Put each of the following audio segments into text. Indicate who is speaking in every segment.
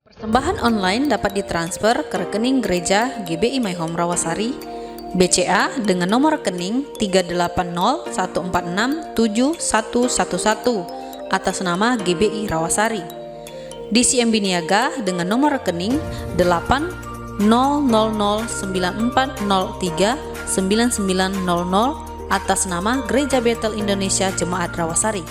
Speaker 1: Persembahan online dapat ditransfer ke rekening gereja GBI My Home Rawasari, BCA dengan nomor rekening 38014671111 atas nama GBI Rawasari. DCMB Niaga dengan nomor rekening 80094039900 atas nama Gereja Bethel Indonesia Jemaat Rawasari.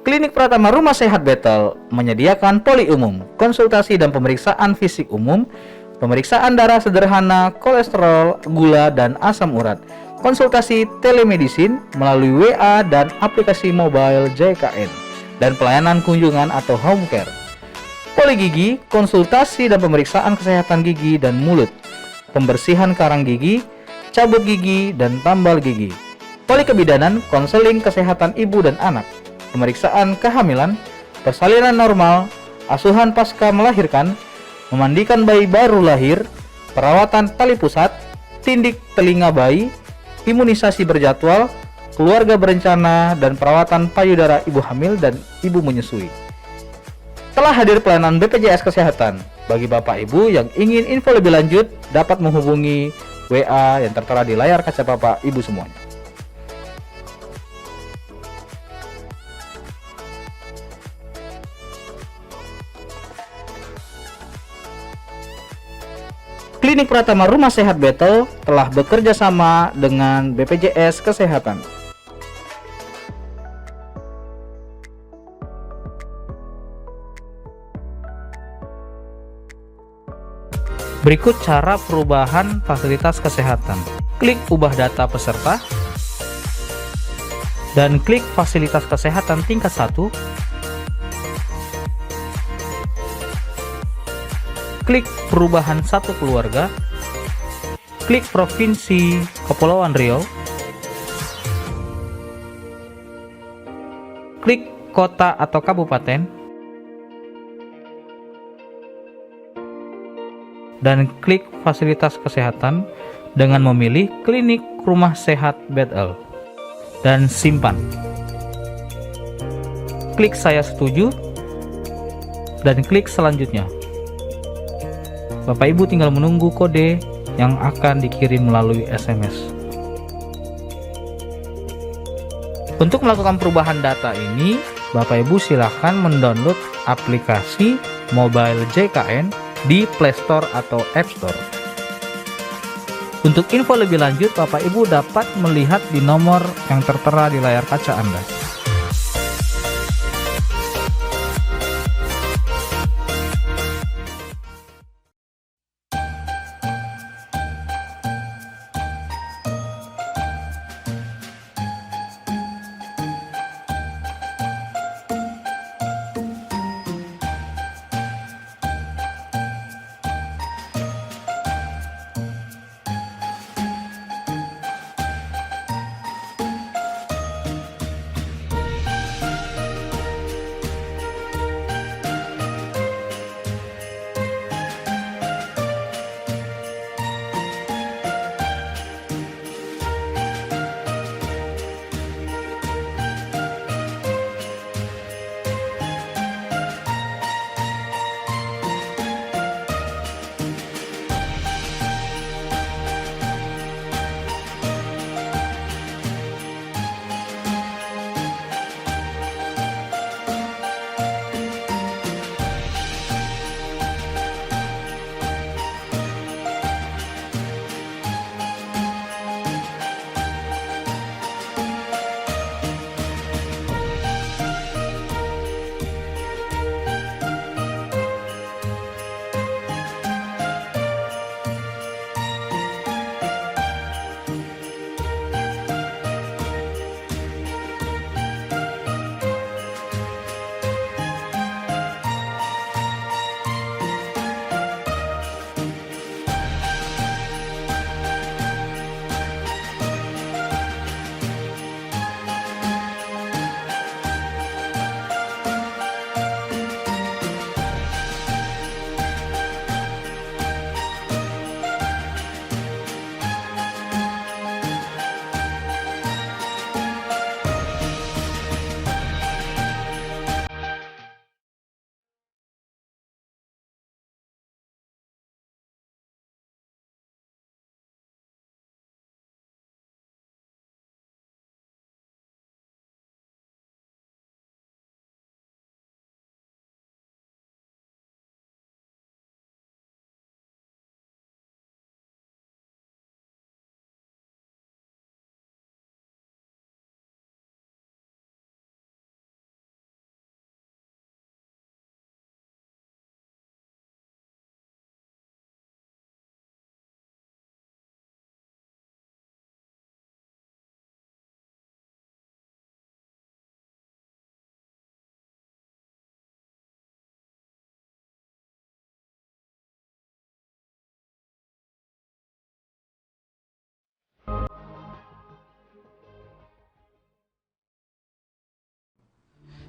Speaker 2: Klinik Pratama Rumah Sehat Bethel menyediakan poli umum, konsultasi dan pemeriksaan fisik umum, pemeriksaan darah sederhana, kolesterol, gula, dan asam urat, konsultasi telemedicine melalui WA dan aplikasi mobile JKN, dan pelayanan kunjungan atau home care. Poli gigi, konsultasi dan pemeriksaan kesehatan gigi dan mulut, pembersihan karang gigi, cabut gigi, dan tambal gigi. Poli kebidanan, konseling kesehatan ibu dan anak, pemeriksaan kehamilan, persalinan normal, asuhan pasca melahirkan, memandikan bayi baru lahir, perawatan tali pusat, tindik telinga bayi, imunisasi berjadwal, keluarga berencana, dan perawatan payudara ibu hamil dan ibu menyusui. Telah hadir pelayanan BPJS Kesehatan. Bagi Bapak Ibu yang ingin info lebih lanjut, dapat menghubungi WA yang tertera di layar kaca Bapak Ibu semuanya. Klinik Pratama Rumah Sehat Bethel telah bekerja sama dengan BPJS Kesehatan. Berikut cara perubahan fasilitas kesehatan. Klik ubah data peserta dan klik fasilitas kesehatan tingkat 1. Klik perubahan satu keluarga, klik Provinsi Kepulauan Riau, klik kota atau kabupaten, dan klik fasilitas kesehatan dengan memilih Klinik Rumah Sehat Bethel, dan simpan. Klik saya setuju, dan klik selanjutnya. Bapak Ibu tinggal menunggu kode yang akan dikirim melalui SMS. Untuk melakukan perubahan data ini, Bapak Ibu silakan mendownload aplikasi mobile JKN di Play Store atau App Store. Untuk info lebih lanjut, Bapak Ibu dapat melihat di nomor yang tertera di layar kaca Anda.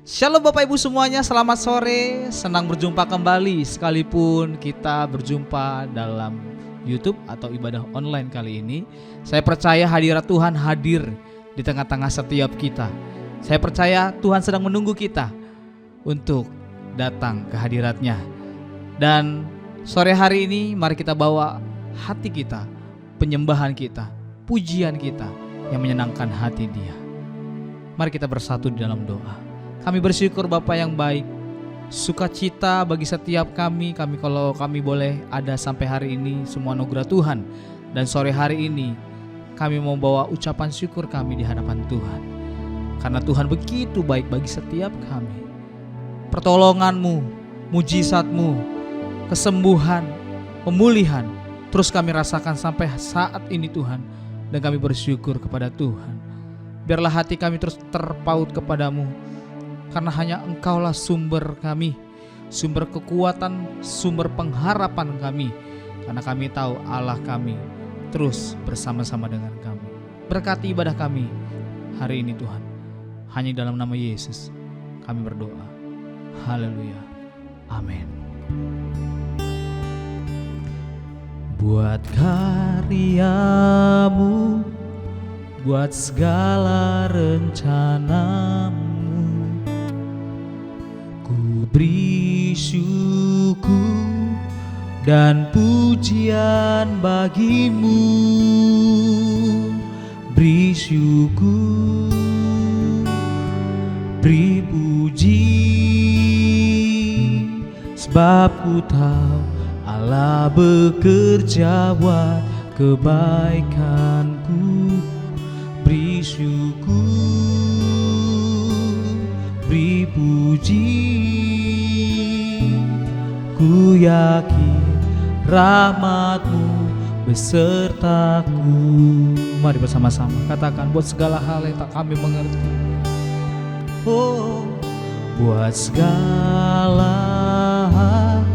Speaker 3: Shalom Bapak Ibu semuanya, selamat sore. Senang berjumpa kembali sekalipun kita berjumpa dalam YouTube atau ibadah online kali ini. Saya percaya hadirat Tuhan hadir di tengah-tengah setiap kita. Saya percaya Tuhan sedang menunggu kita untuk datang ke hadiratnya. Dan sore hari ini mari kita bawa hati kita, penyembahan kita, pujian kita yang menyenangkan hati Dia. Mari kita bersatu di dalam doa. Kami bersyukur Bapa yang baik, sukacita bagi setiap kami kalau kami boleh ada sampai hari ini, semua anugerah Tuhan. Dan sore hari ini kami membawa ucapan syukur kami di hadapan Tuhan, karena Tuhan begitu baik bagi setiap kami. Pertolongan-Mu, mujizat-Mu, kesembuhan, pemulihan terus kami rasakan sampai saat ini Tuhan. Dan kami bersyukur kepada Tuhan. Biarlah hati kami terus terpaut kepadamu, karena hanya Engkaulah sumber kami, sumber kekuatan, sumber pengharapan kami. Karena kami tahu Allah kami terus bersama-sama dengan kami. Berkati ibadah kami hari ini Tuhan. Hanya dalam nama Yesus kami berdoa. Haleluya. Amin. Buat karya-Mu, buat segala rencana-Mu, ku beri syukur dan pujian bagi-Mu. Beri syukur, beri puji, sebab ku tahu Allah bekerja buat kebaikanku. Beri syukur, beri puji, ku yakin rahmat-Mu besertaku. Mari bersama-sama katakan, buat segala hal yang tak kami mengerti. Oh, buat segala hal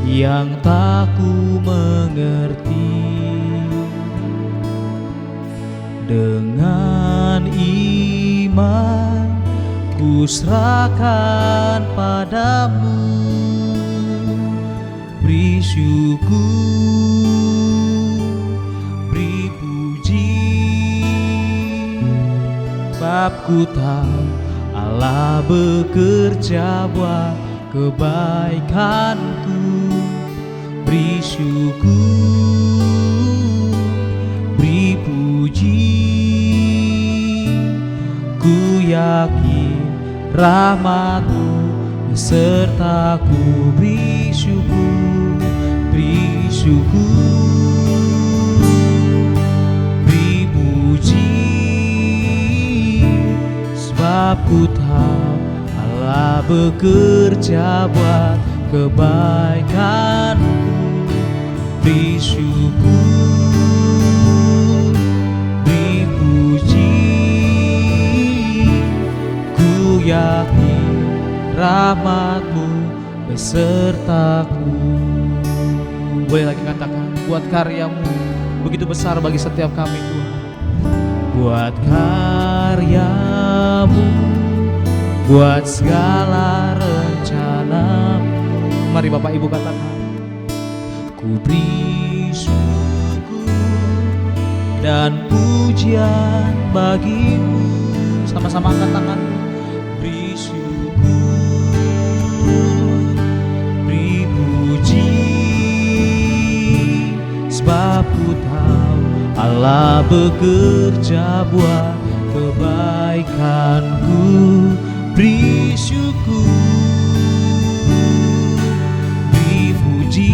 Speaker 3: yang tak ku mengerti, dengan iman ku serahkan padamu. Beri syukur, beri puji, sebab ku tahu Allah bekerja buat kebaikanku. Beri syukur, beri puji, ku yakin rahmat-Mu besertaku. Beri syukur, beri syukur, beri puji, sebab ku tahu Allah bekerja buat kebaikanku. Beri syukur, beri puji, ku yakin rahmat-Mu besertaku. Boleh lagi katakan, buat karya-Mu begitu besar bagi setiap kami Tuhan. Buat karya-Mu, buat segala rencana-Mu. Mari Bapak Ibu katakan, ku beri syukur dan pujian bagi-Mu. Sama-sama angkat tanganmu. Beri syukur, beri puji, sebab ku tahu Allah bekerja buat kebaikanku. Beri syukur, beri puji,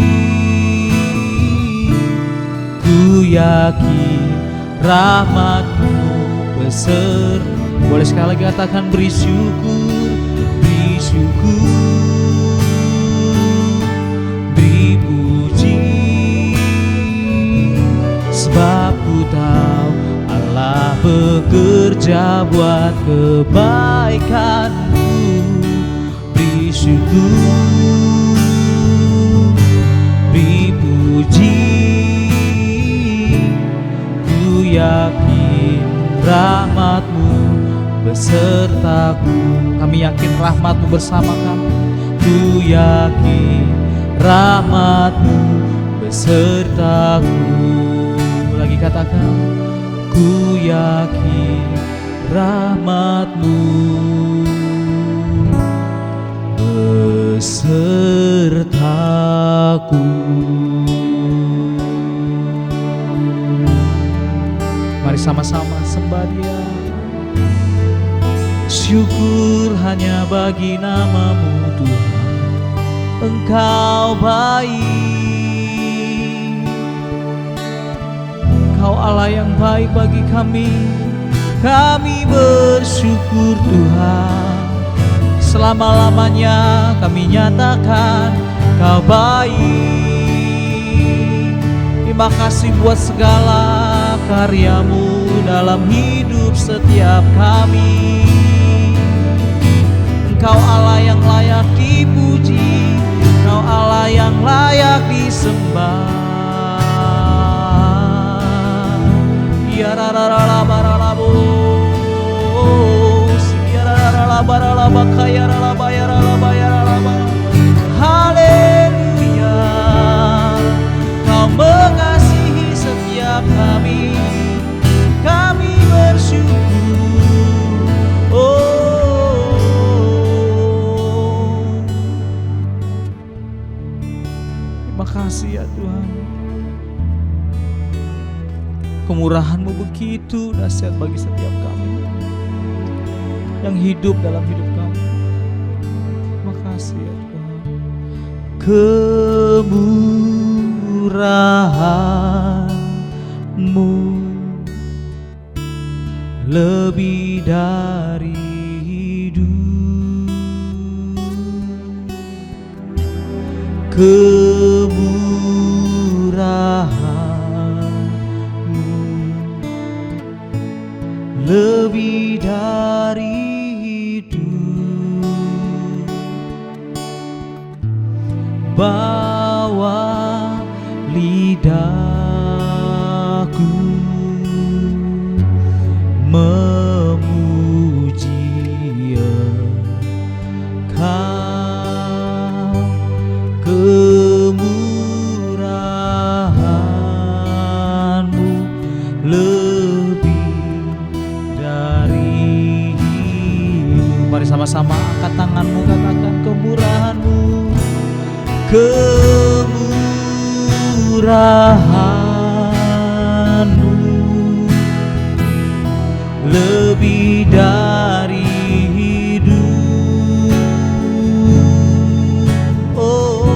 Speaker 3: ku yakin rahmat-Mu besar. Boleh sekali lagi katakan, beri syukur, beri syukur, beri puji, sebab ku tahu Allah bekerja buat kebaikanku. Beri syukur, beri puji, yakin rahmat-Mu besertaku. Kami yakin rahmat-Mu bersama kami. Ku yakin rahmat-Mu besertaku. Lagi katakan, ku yakin rahmat-Mu besertaku. Mari sama-sama sembah Dia. Syukur hanya bagi nama-Mu Tuhan, Engkau baik. Engkau Allah yang baik bagi kami. Kami bersyukur Tuhan. Selama-lamanya kami nyatakan Kau baik. Terima kasih buat segala karya-Mu dalam hidup setiap kami. Engkau Allah yang layak dipuji, Engkau Allah yang layak disembah. Ya rarara baralabo, ya rarara baralaba kaya raraba ya raraba ya raraba. Haleluya, Kau mengasihi setiap kami. Kami bersyukur. Oh, terima kasih ya Tuhan. Kemurahan-Mu begitu dahsyat bagi setiap kami yang hidup dalam hidup kami. Terima kasih ya Tuhan. Kemurahan-Mu lebih dari hidup. Kemurahan-Mu lebih dari hidup. Bawa lidahku memuji Engkau. Kemurahan-Mu lebih dari hidup. Mari sama-sama angkat tanganmu, katakan kemurahan-Mu. Kemurahan-Mu lebih dari hidup. Oh,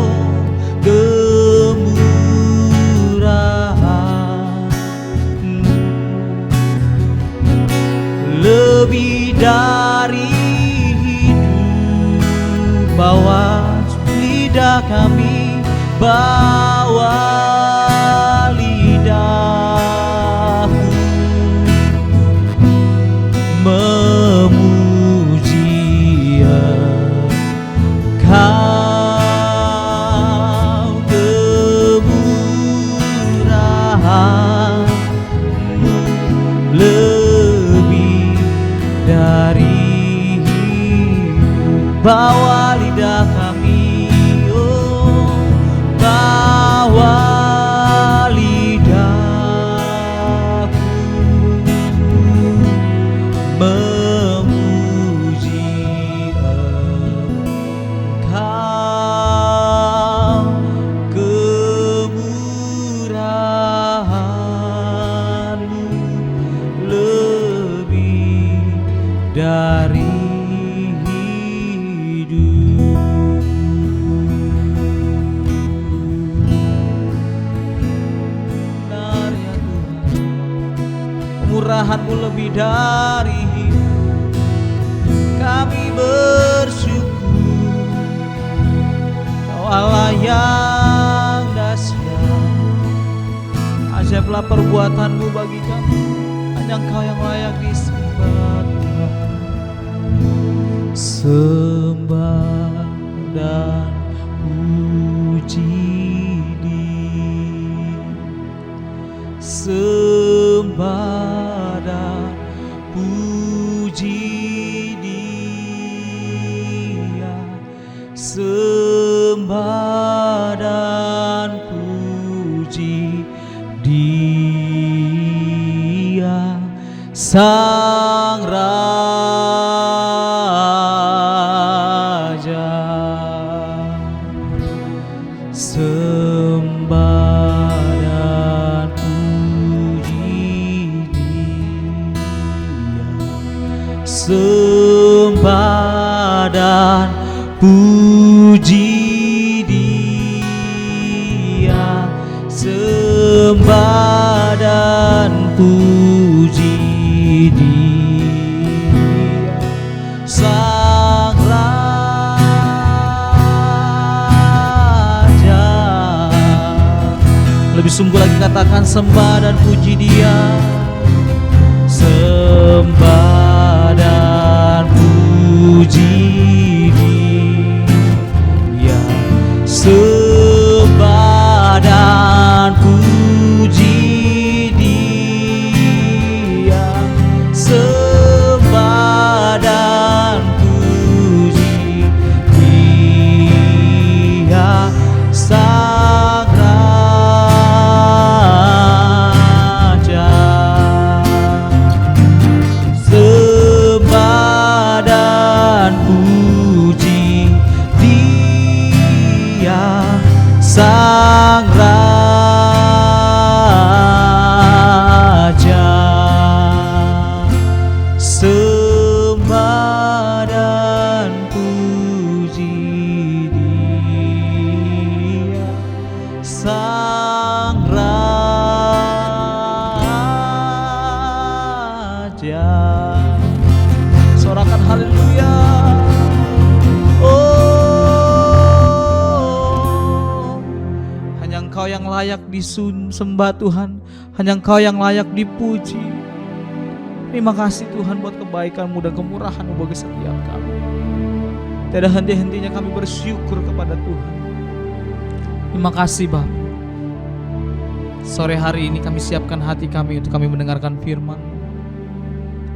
Speaker 3: kemurahan-Mu lebih dari hidup. Bawa lidah kami, bawa lidahku memuji Engkau. Kemurahan-Mu lebih dari hidup. Bawa lidah kami, oh, bawa lidahku memuji Engkau. Kemurahan-Mu lebih dari kemurahan-Mu lebih dari hidup. Kami bersyukur Kau Allah yang dahsyat. Ajaiblah perbuatan-Mu bagi kami. Hanya Engkau yang layak disembah. Sembah dan puji Dia. Sembah dan puji Dia. sembah dan puji Dia Sang Raja. Sembah dan puji Dia, sembah dan puji Dia, sembah dan puji Dia, Sang Raja. Lebih sungguh lagi katakan sembah dan puji Dia, sembah dan puji Dia, sembah dan puji Dia, sembah dan puji Dia, Sang Raja. Sembah dan puji Dia, Sang Raja. Sembah dan puji Dia, Sang Raja. Sorakan haleluya. Oh, hanya Engkau yang layak disembah Tuhan, hanya Engkau yang layak dipuji. Terima kasih Tuhan buat kebaikan-Mu dan kemurahan-Mu bagi setiap kami. Tidak henti-hentinya kami bersyukur kepada Tuhan. Terima kasih Bapa. Sore hari ini kami siapkan hati kami untuk kami mendengarkan firman.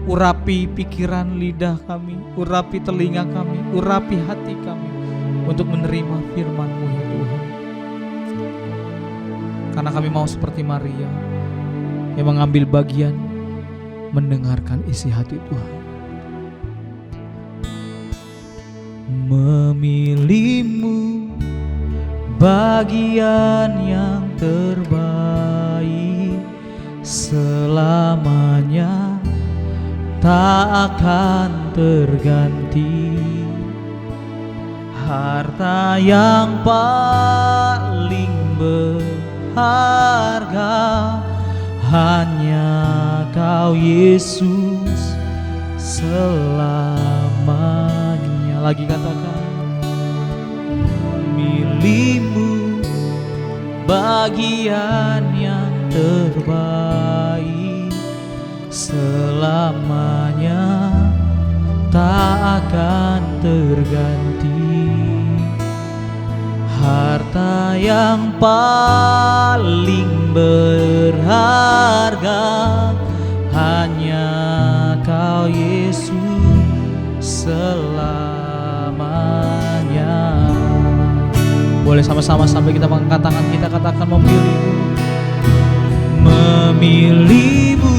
Speaker 3: Urapi pikiran lidah kami, urapi telinga kami, urapi hati kami untuk menerima firman-Mu ya Tuhan. Karena kami mau seperti Maria yang mengambil bagian mendengarkan isi hati Tuhan. Memilih-Mu bagian yang terbaik, selamanya tak akan terganti. Harta yang paling berharga hanya Kau Yesus selamanya. Lagi katakan, memilih-Mu bagian yang terbaik, selamanya tak akan terganti. Harta yang paling berharga hanya Kau Yesus selamanya. Boleh sama-sama sampai kita mengangkat tangan kita, katakan memilih-Mu. Memilih-Mu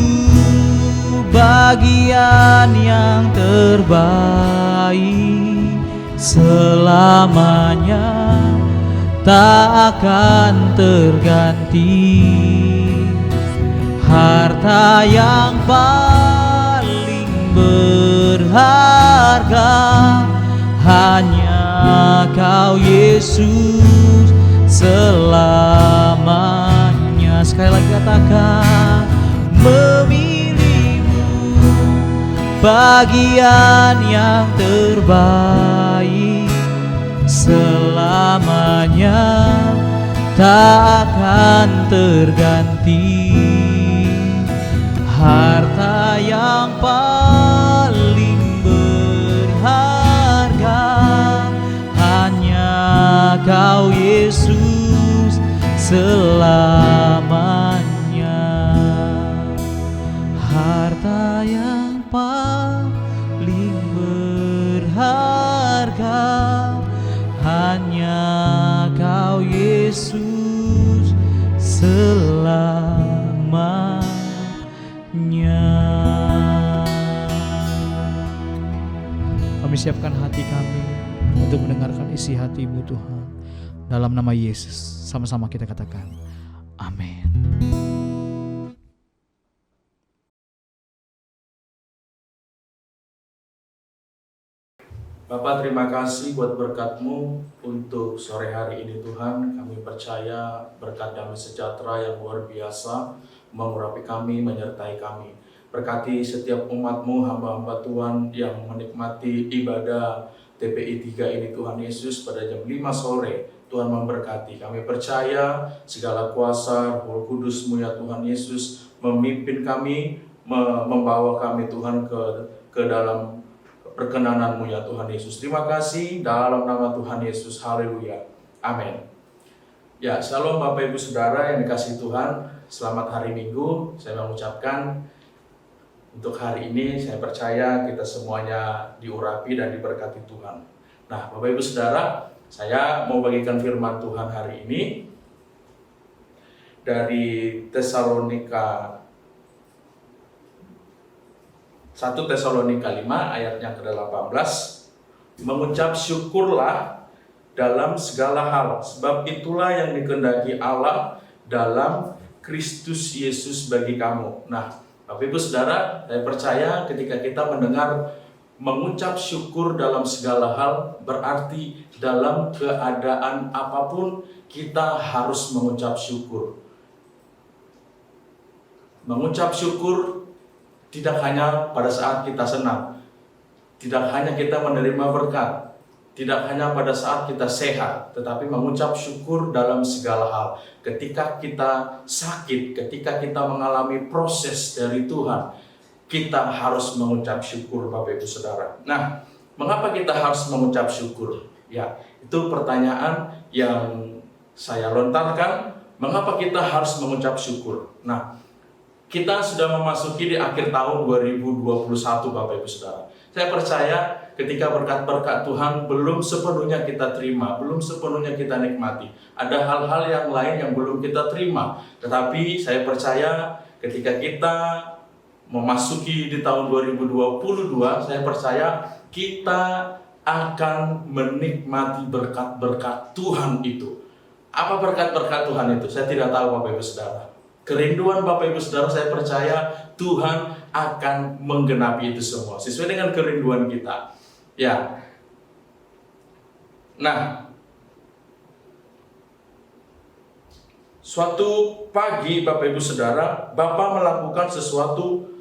Speaker 3: bagian yang terbaik, selamanya tak akan terganti. Harta yang paling berharga hanya Kau Yesus selamanya. Sekali lagi katakan, memilih-Mu bagian yang terbaik, selamanya tak akan terganti. Harta yang paling berharga hanya Kau Yesus selamanya. Harta yang paling berharga Kau Yesus selamanya. Kami siapkan hati kami untuk mendengarkan isi hati-Mu Tuhan. Dalam nama Yesus, sama-sama kita katakan, amin.
Speaker 4: Bapak, terima kasih buat berkat-Mu untuk sore hari ini Tuhan. Kami percaya berkat damai sejahtera yang luar biasa mengurapi kami, menyertai kami. Berkati setiap umat-Mu, hamba-hamba Tuhan yang menikmati ibadah TPI 3 ini Tuhan Yesus pada jam 5 sore. Tuhan memberkati. Kami percaya segala kuasa Roh Kudus-Mu ya Tuhan Yesus memimpin kami, membawa kami Tuhan ke dalam perkenanan-Mu ya Tuhan Yesus. Terima kasih dalam nama Tuhan Yesus. Haleluya. Amin. Ya, shalom Bapak Ibu Saudara yang dikasihi Tuhan. Selamat hari Minggu. Saya mengucapkan untuk hari ini saya percaya kita semuanya diurapi dan diberkati Tuhan. Nah, Bapak Ibu Saudara, saya mau bagikan firman Tuhan hari ini dari Tesalonika 1 Tesalonika 5 ayat yang ke-18, mengucap syukurlah dalam segala hal, sebab itulah yang dikehendaki Allah dalam Kristus Yesus bagi kamu. Nah, Bapak Ibu Saudara, saya percaya ketika kita mendengar mengucap syukur dalam segala hal, berarti dalam keadaan apapun kita harus mengucap syukur. Mengucap syukur tidak hanya pada saat kita senang, tidak hanya kita menerima berkat, tidak hanya pada saat kita sehat, tetapi mengucap syukur dalam segala hal. Ketika kita sakit, ketika kita mengalami proses dari Tuhan, kita harus mengucap syukur Bapak Ibu Saudara. Nah, mengapa kita harus mengucap syukur? Ya, itu pertanyaan yang saya lontarkan. Mengapa kita harus mengucap syukur? Nah, kita sudah memasuki di akhir tahun 2021 Bapak Ibu Saudara. Saya percaya ketika berkat-berkat Tuhan belum sepenuhnya kita terima, belum sepenuhnya kita nikmati. Ada hal-hal yang lain yang belum kita terima. Tetapi saya percaya ketika kita memasuki di tahun 2022, saya percaya kita akan menikmati berkat-berkat Tuhan itu. Apa berkat-berkat Tuhan itu? Saya tidak tahu Bapak Ibu Saudara. Kerinduan Bapak Ibu Saudara, saya percaya Tuhan akan menggenapi itu semua sesuai dengan kerinduan kita. Ya. Nah, suatu pagi Bapak Ibu Saudara, Bapak melakukan sesuatu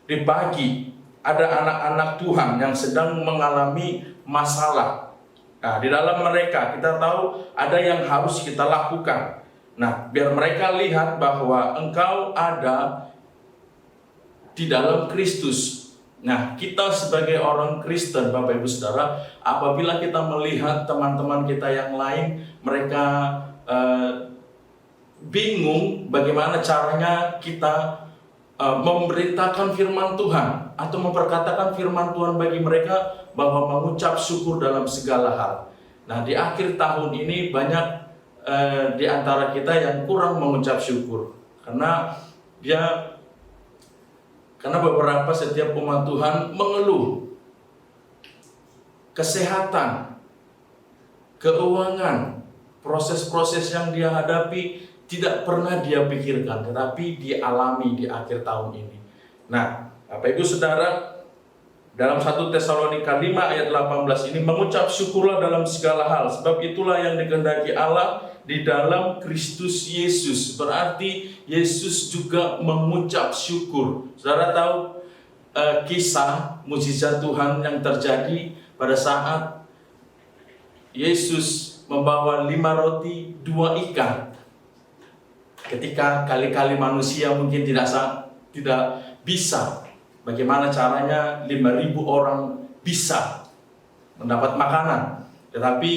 Speaker 4: di pagi. Ada anak-anak Tuhan yang sedang mengalami masalah. Nah, di dalam mereka kita tahu ada yang harus kita lakukan. Nah, biar mereka lihat bahwa engkau ada di dalam Kristus. Nah, kita sebagai orang Kristen, Bapak Ibu Saudara, apabila kita melihat teman-teman kita yang lain, mereka bingung bagaimana caranya kita memberitakan firman Tuhan atau memperkatakan firman Tuhan bagi mereka bahwa mengucap syukur dalam segala hal. Nah, di akhir tahun ini banyak di antara kita yang kurang mengucap syukur karena beberapa setiap umat Tuhan mengeluh kesehatan, keuangan, proses-proses yang dia hadapi tidak pernah dia pikirkan, tetapi dialami di akhir tahun ini. Nah, Bapak Ibu Saudara, dalam 1 Tesalonika 5 ayat 18 ini mengucap syukurlah dalam segala hal, sebab itulah yang dikehendaki Allah di dalam Kristus Yesus. Berarti Yesus juga mengucap syukur. Saudara tahu kisah mukjizat Tuhan yang terjadi pada saat Yesus membawa 5 roti 2 ikan. Ketika kali-kali manusia mungkin tidak bisa, bagaimana caranya 5.000 orang bisa mendapat makanan. Tetapi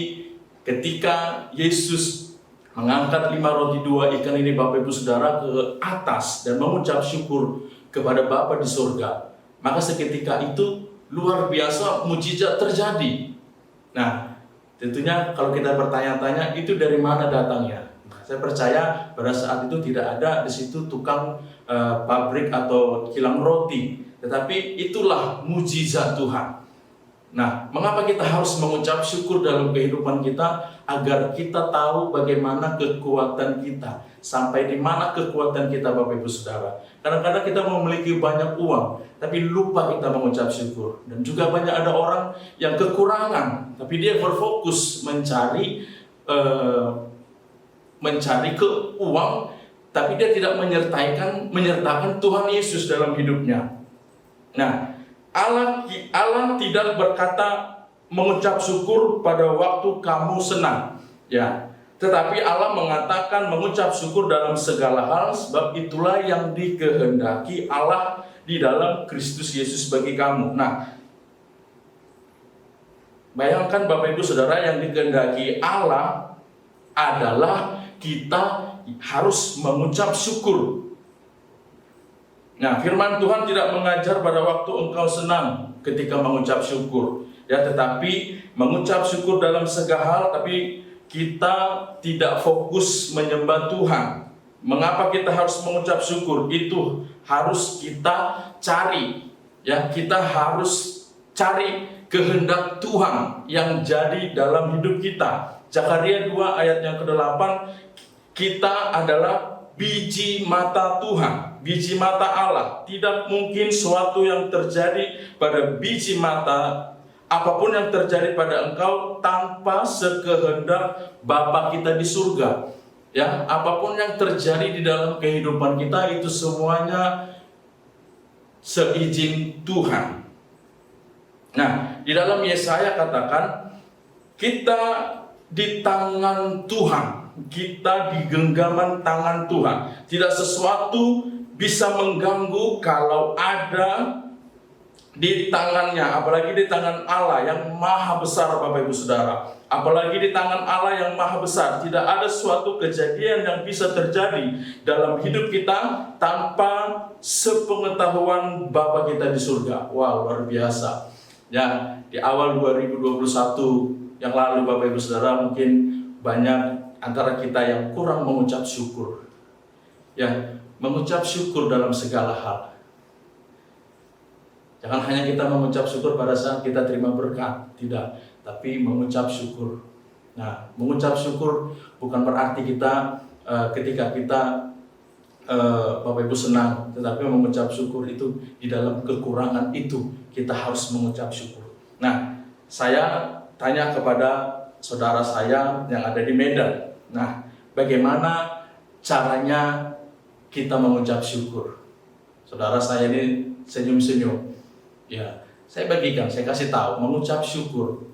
Speaker 4: ketika Yesus mengangkat 5 roti 2 ikan ini Bapak Ibu Saudara ke atas dan mengucap syukur kepada Bapa di surga, maka seketika itu luar biasa mukjizat terjadi. Nah, Tentunya kalau kita bertanya-tanya itu dari mana datangnya. Saya percaya pada saat itu tidak ada di situ tukang pabrik atau kilang roti, tetapi itulah mujizat Tuhan. Nah, mengapa kita harus mengucap syukur dalam kehidupan kita? Agar kita tahu bagaimana kekuatan kita, sampai di mana kekuatan kita, Bapak Ibu Saudara. Kadang-kadang kita memiliki banyak uang, tapi lupa kita mengucap syukur. Dan juga banyak ada orang yang kekurangan, tapi dia berfokus mencari uang, tapi dia tidak menyertakan Tuhan Yesus dalam hidupnya. Nah, Allah tidak berkata mengucap syukur pada waktu kamu senang, ya. Tetapi Allah mengatakan mengucap syukur dalam segala hal, sebab itulah yang dikehendaki Allah di dalam Kristus Yesus bagi kamu. Nah, bayangkan Bapak Ibu Saudara, yang dikehendaki Allah adalah kita harus mengucap syukur. Nah, firman Tuhan tidak mengajar pada waktu engkau senang ketika mengucap syukur, ya, tetapi mengucap syukur dalam segala hal. Tapi kita tidak fokus menyembah Tuhan. Mengapa kita harus mengucap syukur? Itu harus kita cari, ya, kita harus cari kehendak Tuhan yang jadi dalam hidup kita. Zakaria 2 ayat yang ke-8, kita adalah biji mata Tuhan, biji mata Allah. Tidak mungkin suatu yang terjadi pada biji mata, apapun yang terjadi pada engkau, tanpa sekehendak Bapa kita di surga. Ya, apapun yang terjadi di dalam kehidupan kita itu semuanya seizin Tuhan. Nah, di dalam Yesaya katakan, kita di tangan Tuhan, kita di genggaman tangan Tuhan. Tidak sesuatu bisa mengganggu kalau ada di tangannya, apalagi di tangan Allah yang maha besar, Bapak Ibu Saudara. Apalagi di tangan Allah yang maha besar, tidak ada suatu kejadian yang bisa terjadi dalam hidup kita tanpa sepengetahuan Bapa kita di surga. Wow, luar biasa. Ya, di awal 2021 yang lalu, Bapak Ibu Saudara, mungkin banyak antara kita yang kurang mengucap syukur. Ya, mengucap syukur dalam segala hal. Jangan hanya kita mengucap syukur pada saat kita terima berkat, tidak, tapi mengucap syukur. Nah, mengucap syukur bukan berarti kita ketika kita Bapak Ibu senang, tetapi mengucap syukur itu di dalam kekurangan itu kita harus mengucap syukur. Nah, saya tanya kepada saudara saya yang ada di Medan. Nah, bagaimana caranya kita mengucap syukur? Saudara saya ini senyum-senyum. Ya, saya bagikan, saya kasih tahu, mengucap syukur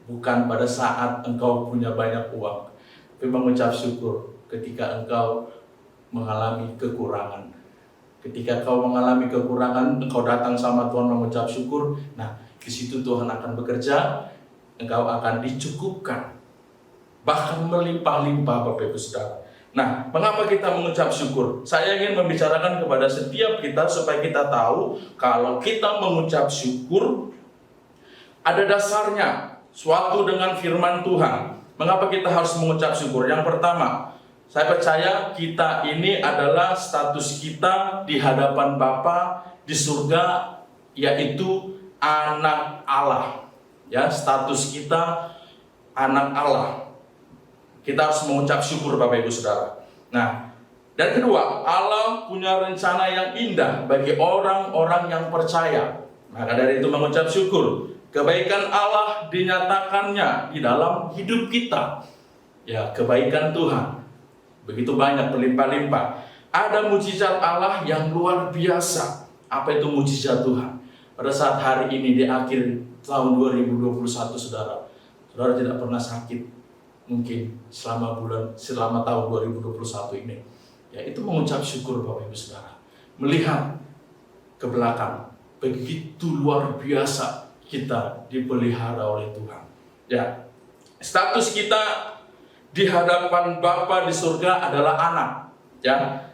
Speaker 4: bukan pada saat engkau punya banyak uang, tapi mengucap syukur ketika engkau mengalami kekurangan. Ketika kau mengalami kekurangan, engkau datang sama Tuhan mengucap syukur. Nah, di situ Tuhan akan bekerja, engkau akan dicukupkan, bahkan melimpah-limpah, Bapak Ibu Saudara. Nah, mengapa kita mengucap syukur? Saya ingin membicarakan kepada setiap kita supaya kita tahu kalau kita mengucap syukur ada dasarnya, suatu dengan firman Tuhan. Mengapa kita harus mengucap syukur? Yang pertama, saya percaya kita ini adalah status kita di hadapan Bapa di surga, yaitu anak Allah. Ya, status kita anak Allah. Kita harus mengucap syukur, Bapak Ibu Saudara. Nah, dan kedua, Allah punya rencana yang indah bagi orang-orang yang percaya. Maka dari itu mengucap syukur. Kebaikan Allah dinyatakannya di dalam hidup kita. Ya, kebaikan Tuhan begitu banyak, berlimpah-limpah. Ada mujizat Allah yang luar biasa. Apa itu mujizat Tuhan? Pada saat hari ini di akhir tahun 2021, saudara tidak pernah sakit. Mungkin selama tahun 2021 ini. Ya, itu mengucap syukur, Bapak Ibu Saudara. Melihat ke belakang, begitu luar biasa kita dipelihara oleh Tuhan. Ya, status kita di hadapan Bapa di surga adalah anak, ya.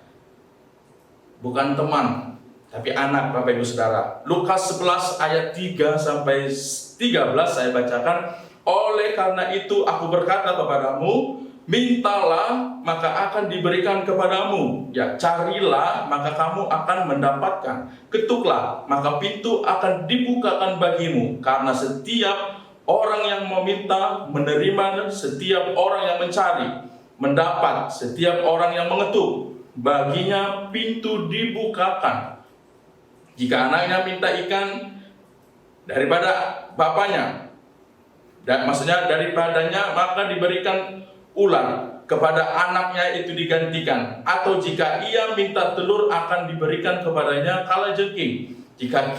Speaker 4: Bukan teman, tapi anak, Bapak Ibu Saudara. Lukas 11 ayat 3 sampai 13 saya bacakan. Oleh karena itu aku berkata kepadamu, mintalah maka akan diberikan kepadamu. Ya, carilah maka kamu akan mendapatkan. Ketuklah maka pintu akan dibukakan bagimu. Karena setiap orang yang meminta menerima, setiap orang yang mencari mendapat, setiap orang yang mengetuk baginya pintu dibukakan. Jika anaknya minta ikan daripada bapaknya, dan maksudnya daripadanya, maka diberikan ular, kepada anaknya itu digantikan. Atau jika ia minta telur, akan diberikan kepadanya kalajengking. Jika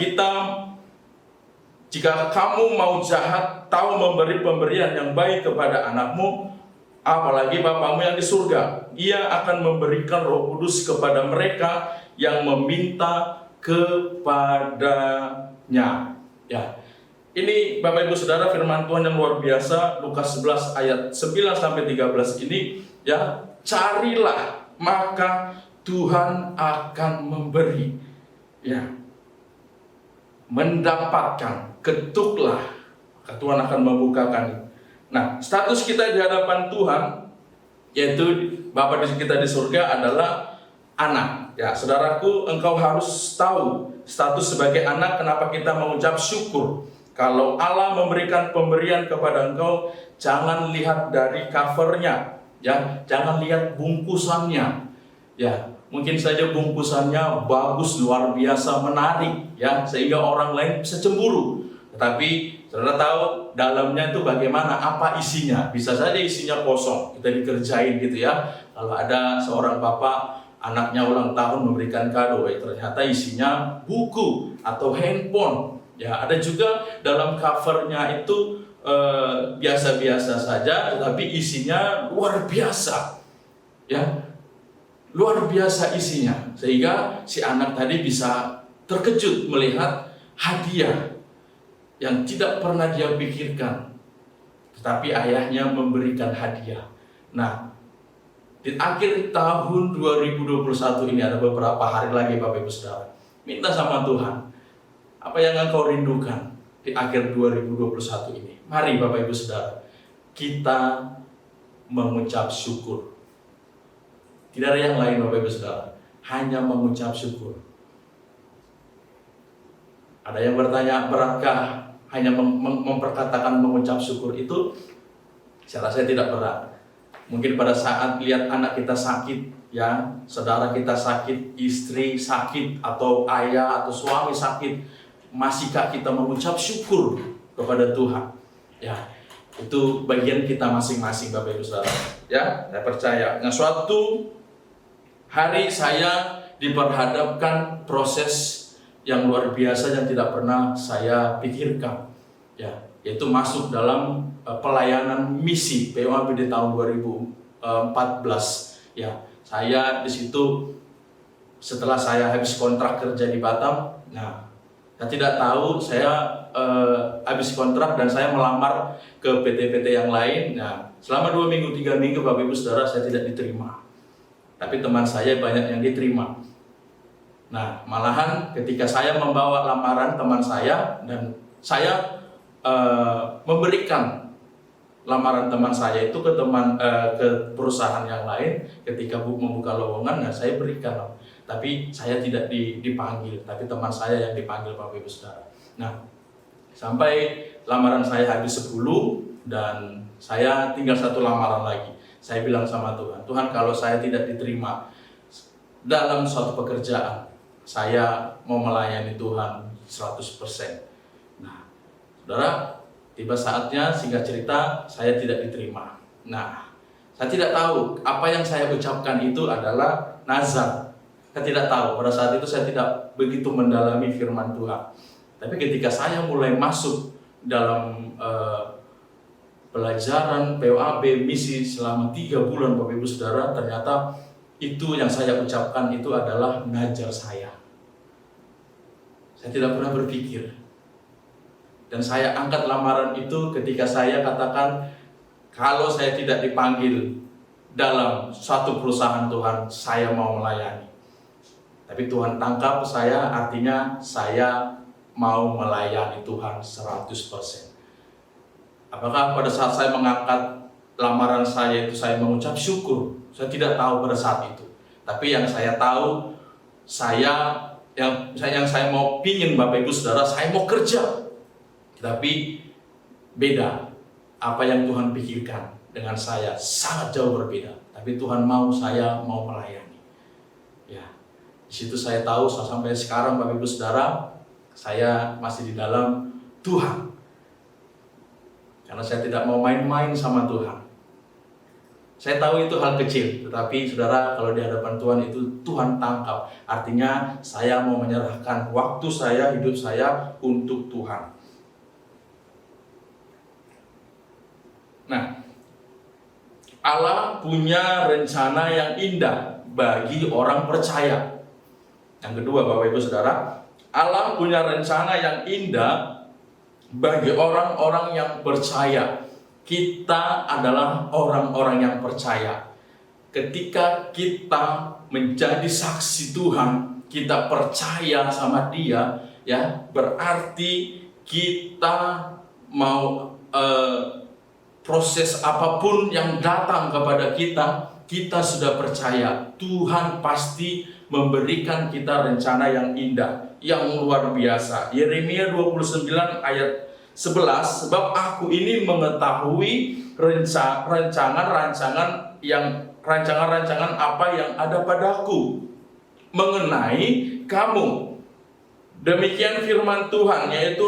Speaker 4: kamu mau jahat, tahu memberi pemberian yang baik kepada anakmu, apalagi Bapamu yang di surga, ia akan memberikan Roh Kudus kepada mereka yang meminta kepadanya. Ya. Ini Bapak Ibu Saudara firman Tuhan yang luar biasa, Lukas 11 ayat 9 sampai 13 ini, ya, carilah maka Tuhan akan memberi. Ya. Mendapatkan, ketuklah maka Tuhan akan membukakan. Nah, status kita di hadapan Tuhan, yaitu Bapa kita di surga, adalah anak. Ya, saudaraku, engkau harus tahu status sebagai anak. Kenapa kita mengucap syukur? Kalau Allah memberikan pemberian kepada engkau, jangan lihat dari covernya, ya, jangan lihat bungkusannya, ya. Mungkin saja bungkusannya bagus, luar biasa, menarik, ya, sehingga orang lain bisa cemburu. Tetapi saudara tahu dalamnya itu bagaimana, apa isinya? Bisa saja isinya kosong, kita dikerjain gitu ya. Kalau ada seorang bapak, anaknya ulang tahun memberikan kado, ternyata isinya buku atau handphone. Ya, ada juga dalam covernya itu biasa-biasa saja, tetapi isinya luar biasa, ya, luar biasa isinya, sehingga si anak tadi bisa terkejut melihat hadiah yang tidak pernah dia pikirkan, tetapi ayahnya memberikan hadiah. Nah, di akhir tahun 2021 ini ada beberapa hari lagi Bapak Ibu Saudara, minta sama Tuhan, apa yang engkau rindukan di akhir 2021 ini? Mari Bapak Ibu Saudara, kita mengucap syukur. Tidak ada yang lain Bapak Ibu Saudara, hanya mengucap syukur. Ada yang bertanya, beratkah hanya memperkatakan mengucap syukur itu? Saya rasa tidak berat. Mungkin pada saat lihat anak kita sakit, ya, saudara kita sakit, istri sakit, atau ayah atau suami sakit, masihkah kita mengucap syukur kepada Tuhan? Ya, itu bagian kita masing-masing Bapak Ibu Saudara. Ya, saya percaya. Nah, suatu hari saya diperhadapkan proses yang luar biasa yang tidak pernah saya pikirkan. Ya, yaitu masuk dalam pelayanan misi POAB di tahun 2014. Ya, saya di situ setelah saya habis kontrak kerja di Batam. Nah, saya tidak tahu, saya habis kontrak dan saya melamar ke PT-PT yang lain. Nah, selama 2 minggu, 3 minggu Bapak Ibu Saudara, saya tidak diterima. Tapi teman saya banyak yang diterima. Nah, malahan ketika saya membawa lamaran teman saya, dan saya memberikan lamaran teman saya itu ke perusahaan yang lain, ketika membuka lowongan, nah saya berikan. Tapi saya tidak dipanggil, tapi teman saya yang dipanggil Bapak Ibu Saudara. Nah, sampai lamaran saya habis 10 dan saya tinggal 1 lamaran lagi. Saya bilang sama Tuhan, Tuhan, kalau saya tidak diterima dalam suatu pekerjaan, saya mau melayani Tuhan 100%. Nah, saudara, tiba saatnya, singkat cerita, saya tidak diterima. Nah, saya tidak tahu apa yang saya ucapkan itu adalah nazar. Saya tidak tahu, pada saat itu saya tidak begitu mendalami firman Tuhan. Tapi ketika saya mulai masuk dalam pelajaran POAB misi selama 3 bulan Bapak Ibu Saudara, ternyata itu yang saya ucapkan itu adalah ngajar saya. Saya tidak pernah berpikir. Dan saya angkat lamaran itu ketika saya katakan, kalau saya tidak dipanggil dalam suatu perusahaan Tuhan, saya mau melayani. Tapi Tuhan tangkap saya, artinya saya mau melayani Tuhan 100%. Apakah pada saat saya mengangkat lamaran saya itu saya mengucap syukur? Saya tidak tahu pada saat itu. Tapi yang saya tahu, yang saya mau pingin Bapak Ibu Saudara, saya mau kerja. Tapi beda. Apa yang Tuhan pikirkan dengan saya sangat jauh berbeda. Tapi Tuhan saya mau melayani. Ya, di situ saya tahu sampai sekarang Bapak Ibu Saudara, saya masih di dalam Tuhan. Karena saya tidak mau main-main sama Tuhan. Saya tahu itu hal kecil, tetapi saudara, kalau di hadapan Tuhan itu Tuhan tangkap. Artinya saya mau menyerahkan waktu saya, hidup saya untuk Tuhan. Nah, Allah punya rencana yang indah bagi orang percaya. Yang kedua, Bapak Ibu Saudara, Allah punya rencana yang indah bagi orang-orang yang percaya. Kita adalah orang-orang yang percaya. Ketika kita menjadi saksi Tuhan, kita percaya sama Dia, ya, berarti kita mau proses apapun yang datang kepada kita sudah percaya Tuhan pasti memberikan kita rencana yang indah, yang luar biasa. Yeremia 29 ayat 11, sebab aku ini mengetahui rancangan-rancangan apa yang ada padaku mengenai kamu. Demikian firman Tuhan, yaitu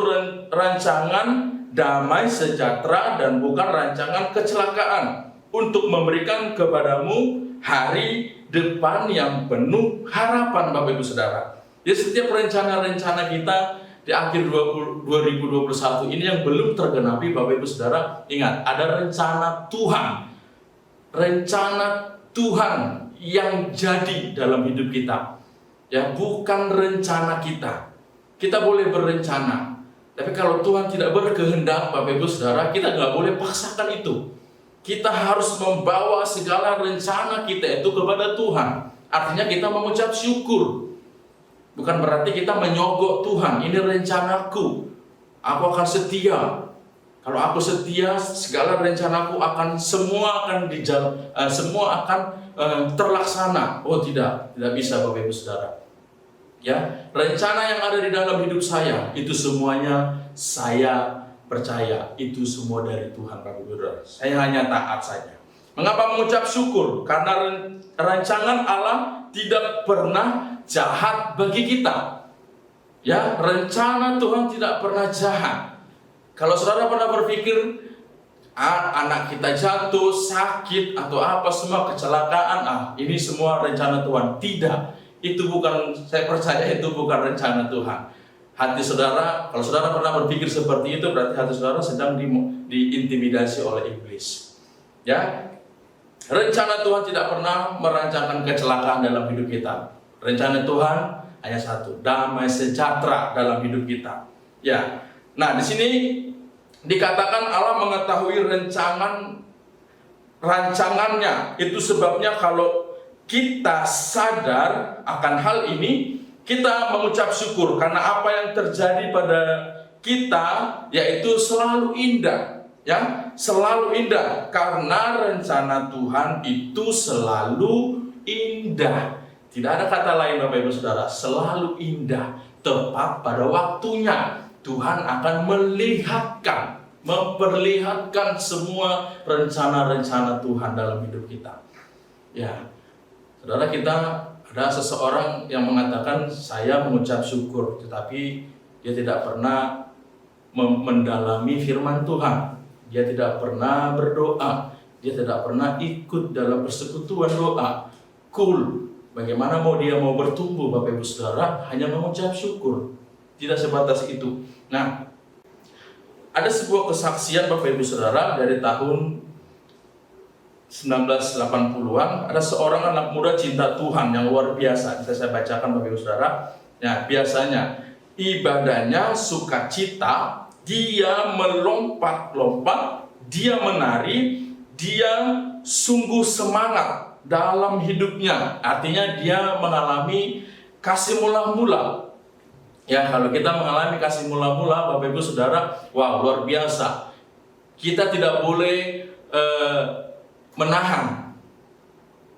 Speaker 4: rancangan damai sejahtera dan bukan rancangan kecelakaan, untuk memberikan kepadamu hari depan yang penuh harapan. Bapak Ibu Saudara, jadi setiap rencana-rencana kita di akhir 2021 ini yang belum tergenapi, Bapak Ibu Saudara, ingat ada rencana Tuhan. Rencana Tuhan yang jadi dalam hidup kita. Ya, bukan rencana kita. Kita boleh berencana, tapi kalau Tuhan tidak berkehendak, Bapak Ibu Saudara, kita nggak boleh paksakan itu. Kita harus membawa segala rencana kita itu kepada Tuhan. Artinya kita mengucap syukur. Bukan berarti kita menyogok Tuhan, ini rencanaku, aku akan setia. Kalau aku setia, segala rencanaku semua akan terlaksana. Oh tidak bisa Bapak Ibu Saudara. Ya, rencana yang ada di dalam hidup saya itu semuanya saya percaya itu semua dari Tuhan, Bapak Ibu Saudara. Saya hanya taat saja. Mengapa mengucap syukur? Karena rancangan Allah tidak pernah jahat bagi kita. Ya, rencana Tuhan tidak pernah jahat. Kalau saudara pernah berpikir anak kita jatuh, sakit atau apa semua kecelakaan, ini semua rencana Tuhan. Tidak. Itu bukan, saya percaya itu bukan rencana Tuhan. Hati saudara, kalau saudara pernah berpikir seperti itu, berarti hati saudara sedang diintimidasi oleh iblis. Ya, rencana Tuhan tidak pernah merancangkan kecelakaan dalam hidup kita. Rencana Tuhan hanya satu, damai sejahtera dalam hidup kita. Ya, nah di sini dikatakan Allah mengetahui rancangannya. Itu sebabnya kalau kita sadar akan hal ini, kita mengucap syukur karena apa yang terjadi pada kita yaitu selalu indah, ya, selalu indah karena rencana Tuhan itu selalu indah. Tidak ada kata lain Bapak Ibu Saudara, selalu indah, tepat pada waktunya. Tuhan akan memperlihatkan semua rencana-rencana Tuhan dalam hidup kita. Ya, saudara, kita ada seseorang yang mengatakan saya mengucap syukur, tetapi dia tidak pernah mendalami firman Tuhan. Dia tidak pernah berdoa, dia tidak pernah ikut dalam persekutuan doa. Cool. Bagaimana dia mau bertumbuh Bapak Ibu Saudara hanya mengucap syukur. Tidak sebatas itu. Nah, ada sebuah kesaksian Bapak Ibu Saudara dari tahun 1980-an. Ada seorang anak muda cinta Tuhan yang luar biasa. Bisa saya bacakan Bapak Ibu Saudara. Ya, biasanya ibadahnya sukacita, dia melompat-lompat, dia menari, dia sungguh semangat dalam hidupnya. Artinya dia mengalami kasih mula-mula. Ya, kalau kita mengalami kasih mula-mula Bapak Ibu Saudara, wow, luar biasa. Kita tidak boleh menahan.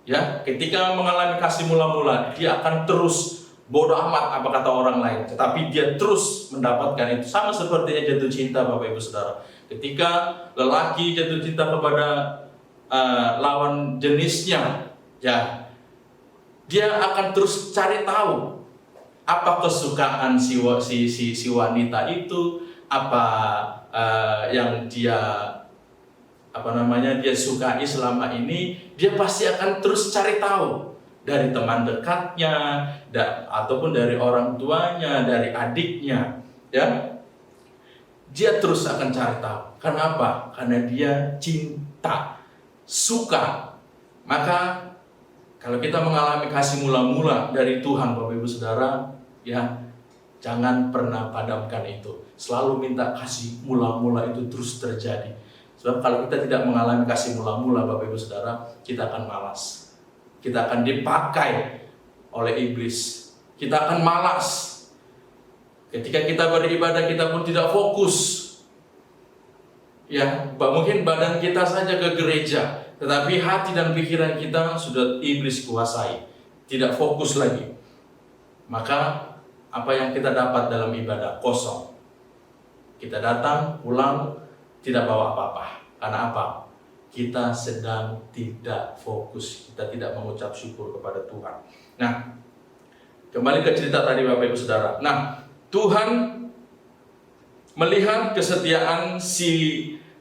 Speaker 4: Ya, ketika mengalami kasih mula-mula, dia akan terus bodoh amat apa kata orang lain, tetapi dia terus mendapatkan itu. Sama sepertinya jatuh cinta, Bapak Ibu Saudara. Ketika lelaki jatuh cinta kepada lawan jenisnya, ya, dia akan terus cari tahu apa kesukaan si wanita itu, apa yang dia dia sukai selama ini. Dia pasti akan terus cari tahu dari teman dekatnya, ataupun dari orang tuanya, dari adiknya, ya. Dia terus akan cari tahu. Kenapa? Karena dia cinta, suka. Maka kalau kita mengalami kasih mula-mula dari Tuhan, Bapak Ibu Saudara, ya, jangan pernah padamkan itu. Selalu minta kasih mula-mula itu terus terjadi. Sebab kalau kita tidak mengalami kasih mula-mula, Bapak Ibu Saudara, kita akan malas. Kita akan dipakai oleh iblis. Kita akan malas. Ketika kita beribadah, kita pun tidak fokus. Ya, mungkin badan kita saja ke gereja, tetapi hati dan pikiran kita sudah iblis kuasai. Tidak fokus lagi. Maka apa yang kita dapat dalam ibadah? Kosong. Kita datang, pulang, tidak bawa apa-apa. Karena apa? Kita sedang tidak fokus. Kita tidak mengucap syukur kepada Tuhan. Nah, kembali ke cerita tadi, Bapak Ibu Saudara. Nah, Tuhan melihat kesetiaan si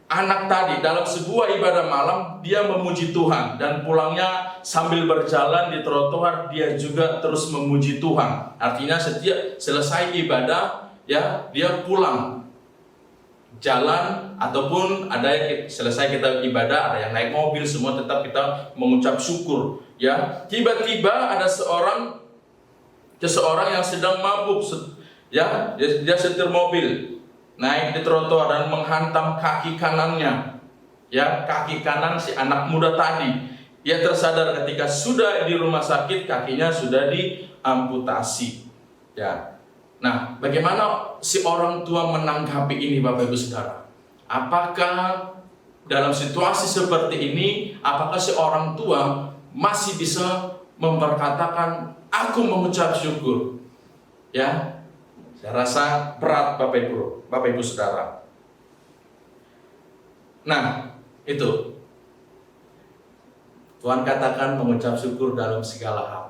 Speaker 4: anak tadi dalam sebuah ibadah malam. Dia memuji Tuhan, dan pulangnya sambil berjalan di trotoar dia juga terus memuji Tuhan. Artinya setiap selesai ibadah, ya, dia pulang jalan, ataupun ada yang selesai kita ibadah, ada yang naik mobil, semua tetap kita mengucap syukur, ya. Tiba-tiba ada seseorang yang sedang mabuk, ya, dia setir mobil, naik di trotoar dan menghantam kaki kanannya, ya, kaki kanan si anak muda tadi. Ia tersadar ketika sudah di rumah sakit, kakinya sudah diamputasi, ya. Nah, bagaimana si orang tua menanggapi ini, Bapak Ibu Saudara? Apakah dalam situasi seperti ini, apakah si orang tua masih bisa memperkatakan, aku mengucap syukur? Ya, saya rasa berat, Bapak Ibu Saudara. Nah, itu Tuhan katakan mengucap syukur dalam segala hal.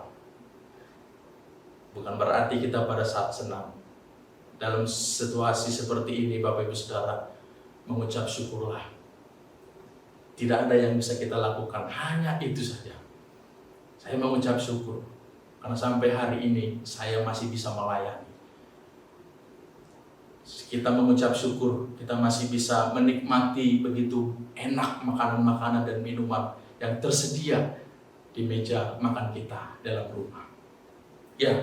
Speaker 4: Bukan berarti kita pada saat senang. Dalam situasi seperti ini, Bapak Ibu Saudara, mengucap syukurlah. Tidak ada yang bisa kita lakukan, hanya itu saja. Saya mengucap syukur karena sampai hari ini saya masih bisa melayani. Kita mengucap syukur, kita masih bisa menikmati begitu enak makanan-makanan dan minuman yang tersedia di meja makan kita dalam rumah. Ya,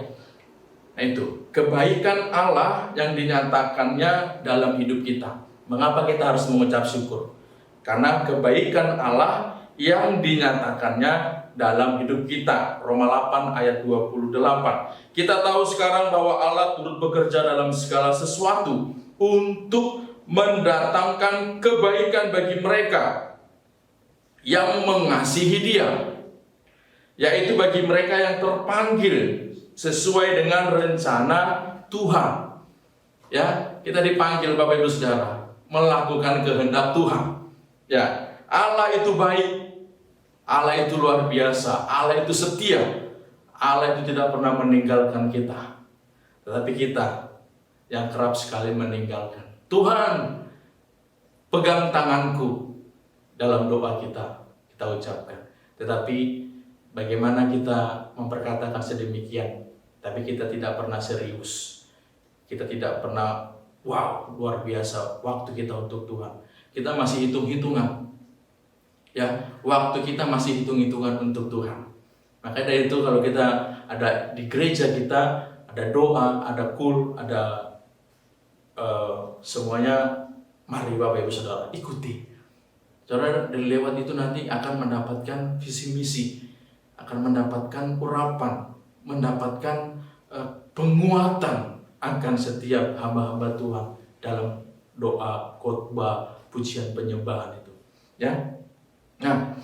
Speaker 4: nah itu kebaikan Allah yang dinyatakannya dalam hidup kita. Mengapa kita harus mengucap syukur? Karena kebaikan Allah yang dinyatakannya dalam hidup kita. Roma 8 ayat 28. Kita tahu sekarang bahwa Allah turut bekerja dalam segala sesuatu untuk mendatangkan kebaikan bagi mereka yang mengasihi Dia, yaitu bagi mereka yang terpanggil sesuai dengan rencana Tuhan. Ya, kita dipanggil, Bapak Ibu Saudara, melakukan kehendak Tuhan. Ya, Allah itu baik, Allah itu luar biasa, Allah itu setia, Allah itu tidak pernah meninggalkan kita. Tetapi kita yang kerap sekali meninggalkan. Tuhan, pegang tanganku dalam doa kita ucapkan. Tetapi bagaimana kita memperkatakan sedemikian, tapi kita tidak pernah serius. Kita tidak pernah, wow, luar biasa waktu kita untuk Tuhan. Kita masih hitung-hitungan. Ya, waktu kita masih hitung-hitungan untuk Tuhan. Maka dari itu kalau kita ada di gereja kita, ada doa, ada kul, ada semuanya, mari Bapak Ibu Saudara ikuti. Saudara dari lewat itu nanti akan mendapatkan visi misi, akan mendapatkan urapan, mendapatkan penguatan akan setiap hamba-hamba Tuhan dalam doa, khotbah, pujian penyembahan itu. Ya. Nah,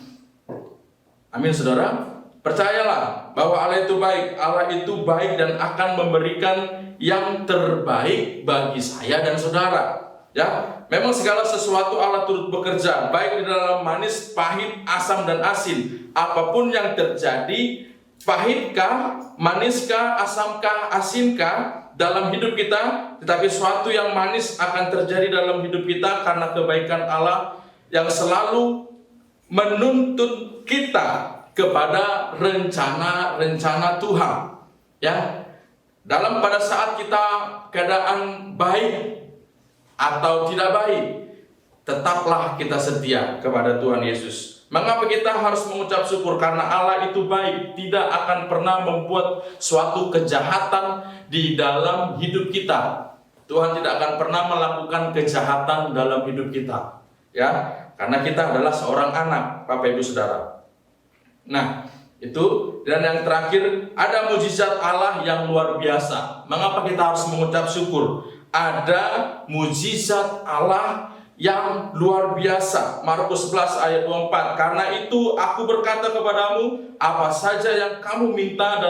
Speaker 4: amin saudara. Percayalah bahwa Allah itu baik. Allah itu baik dan akan memberikan yang terbaik bagi saya dan saudara. Ya, memang segala sesuatu Allah turut bekerja, baik di dalam manis, pahit, asam dan asin. Apapun yang terjadi, pahitkah, maniskah, asamkah, asinkah dalam hidup kita, tetapi sesuatu yang manis akan terjadi dalam hidup kita karena kebaikan Allah yang selalu menuntut kita kepada rencana-rencana Tuhan. Ya, pada saat kita keadaan baik atau tidak baik, tetaplah kita setia kepada Tuhan Yesus. Mengapa kita harus mengucap syukur? Karena Allah itu baik, tidak akan pernah membuat suatu kejahatan di dalam hidup kita. Tuhan tidak akan pernah melakukan kejahatan dalam hidup kita. Ya, karena kita adalah seorang anak, Bapak Ibu Saudara. Nah, itu. Dan yang terakhir, ada mujizat Allah yang luar biasa. Mengapa kita harus mengucap syukur? Ada mujizat Allah yang luar biasa. Markus 11 ayat 24. Karena itu aku berkata kepadamu, apa saja yang kamu minta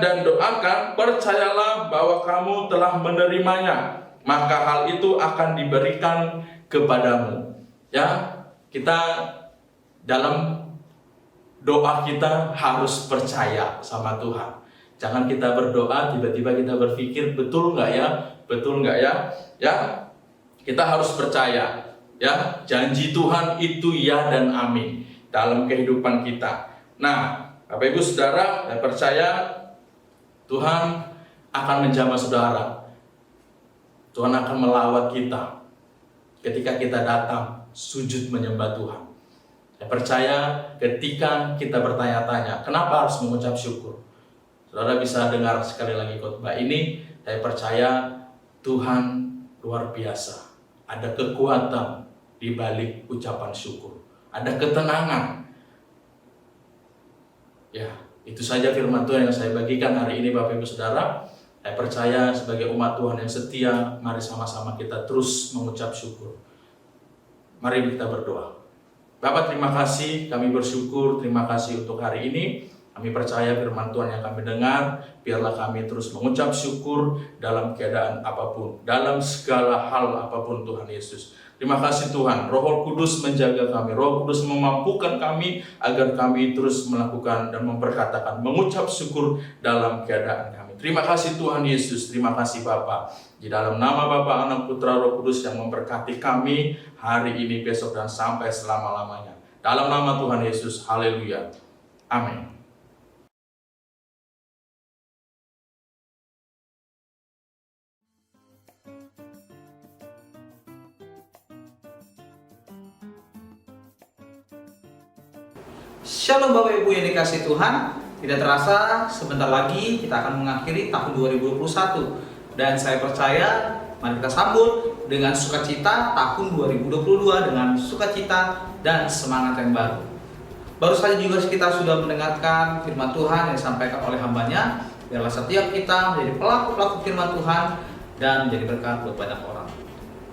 Speaker 4: dan doakan, percayalah bahwa kamu telah menerimanya, maka hal itu akan diberikan kepadamu. Ya, kita dalam doa kita harus percaya sama Tuhan. Jangan kita berdoa tiba-tiba kita berpikir betul nggak ya, betul nggak ya? Ya, kita harus percaya. Ya, janji Tuhan itu ya dan amin dalam kehidupan kita. Nah, Bapak Ibu Saudara, saya percaya Tuhan akan menjamah saudara. Tuhan akan melawat kita ketika kita datang sujud menyembah Tuhan. Saya percaya ketika kita bertanya-tanya, kenapa harus mengucap syukur? Saudara bisa dengar sekali lagi khotbah ini. Saya percaya Tuhan luar biasa. Ada kekuatan di balik ucapan syukur. Ada ketenangan. Ya, itu saja firman Tuhan yang saya bagikan hari ini Bapak Ibu Saudara. Saya percaya sebagai umat Tuhan yang setia, mari sama-sama kita terus mengucap syukur. Mari kita berdoa. Bapak, terima kasih, kami bersyukur, terima kasih untuk hari ini. Kami percaya firman Tuhan yang kami dengar, biarlah kami terus mengucap syukur dalam keadaan apapun, dalam segala hal apapun Tuhan Yesus. Terima kasih Tuhan, Roh Kudus menjaga kami, Roh Kudus memampukan kami agar kami terus melakukan dan memperkatakan, mengucap syukur dalam keadaan kami. Terima kasih Tuhan Yesus, terima kasih Bapa. Di dalam nama Bapa, Anak, Putra, Roh Kudus yang memberkati kami hari ini, besok, dan sampai selama-lamanya. Dalam nama Tuhan Yesus, haleluya. Amin.
Speaker 2: Shalom Bapak Ibu yang dikasihi Tuhan. Tidak terasa sebentar lagi kita akan mengakhiri tahun 2021. Dan saya percaya mari kita sambut dengan sukacita tahun 2022 dengan sukacita dan semangat yang baru. Baru saja juga kita sudah mendengarkan firman Tuhan yang disampaikan oleh hambanya. Biarlah setiap kita menjadi pelaku-pelaku firman Tuhan dan menjadi berkat buat banyak orang.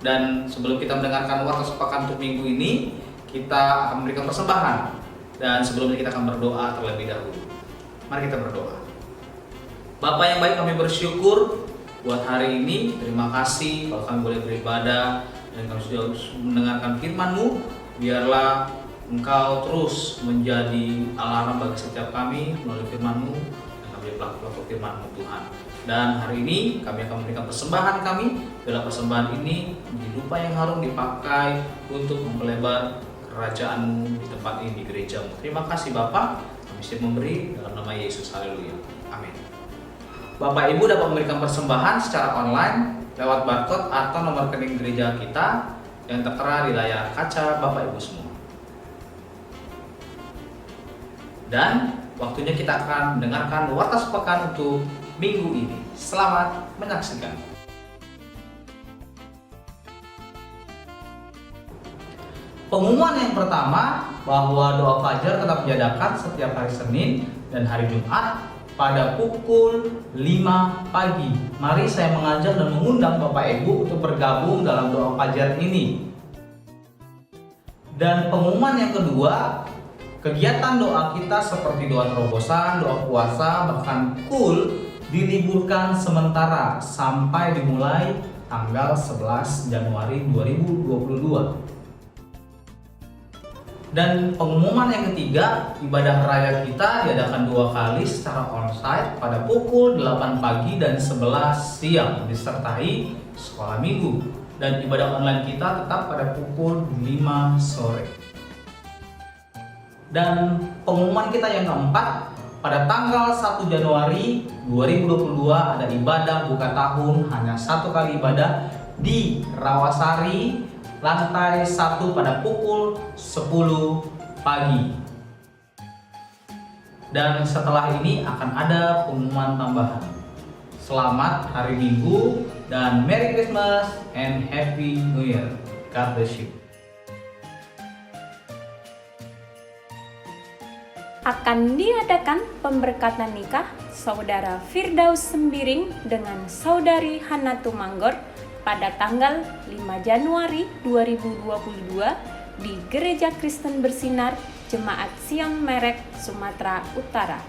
Speaker 2: Dan sebelum kita mendengarkan warta sepekan untuk minggu ini, kita akan memberikan persembahan. Dan sebelumnya kita akan berdoa terlebih dahulu. Mari kita berdoa. Bapa yang baik, kami bersyukur buat hari ini. Terima kasih kalau kami boleh beribadah dan kami sudah mendengarkan firman-Mu. Biarlah Engkau terus menjadi alarm bagi setiap kami melalui firman-Mu dan kami pelaku-pelaku firman-Mu Tuhan. Dan hari ini kami akan memberikan persembahan kami. Biarlah persembahan ini menjadi dupa yang harum dipakai untuk mempelebar kerajaan-Mu di tempat ini, di gereja-Mu. Terima kasih Bapak, kami siap memberi dalam nama Yesus, haleluya, amin. Bapak Ibu dapat memberikan persembahan secara online lewat barcode atau nomor rekening gereja kita yang tertera di layar kaca Bapak Ibu semua. Dan waktunya kita akan mendengarkan warta sepekan untuk minggu ini. Selamat menyaksikan. Pengumuman yang pertama bahwa doa fajar tetap diadakan setiap hari Senin dan hari Jumat
Speaker 3: pada pukul 5 pagi. Mari saya mengajak dan mengundang Bapak Ibu untuk bergabung dalam doa fajar ini. Dan pengumuman yang kedua, kegiatan doa kita seperti doa terobosan, doa puasa, bahkan KUL diliburkan sementara sampai dimulai tanggal 11 Januari 2022. Dan pengumuman yang ketiga, ibadah raya kita diadakan 2 kali secara onsite pada pukul 8 pagi dan 11 siang disertai sekolah minggu. Dan ibadah online kita tetap pada pukul 5 sore. Dan pengumuman kita yang keempat, pada tanggal 1 Januari 2022 ada ibadah buka tahun, hanya 1 kali ibadah di Rawasari lantai 1 pada pukul 10 pagi. Dan setelah ini akan ada pengumuman tambahan. Selamat hari Minggu dan Merry Christmas and Happy New Year. God bless you.
Speaker 5: Akan diadakan pemberkatan nikah Saudara Firdaus Sembiring dengan Saudari Hana Tumanggor pada tanggal 5 Januari 2022 di Gereja Kristen Bersinar Jemaat Siang Merek, Sumatera Utara.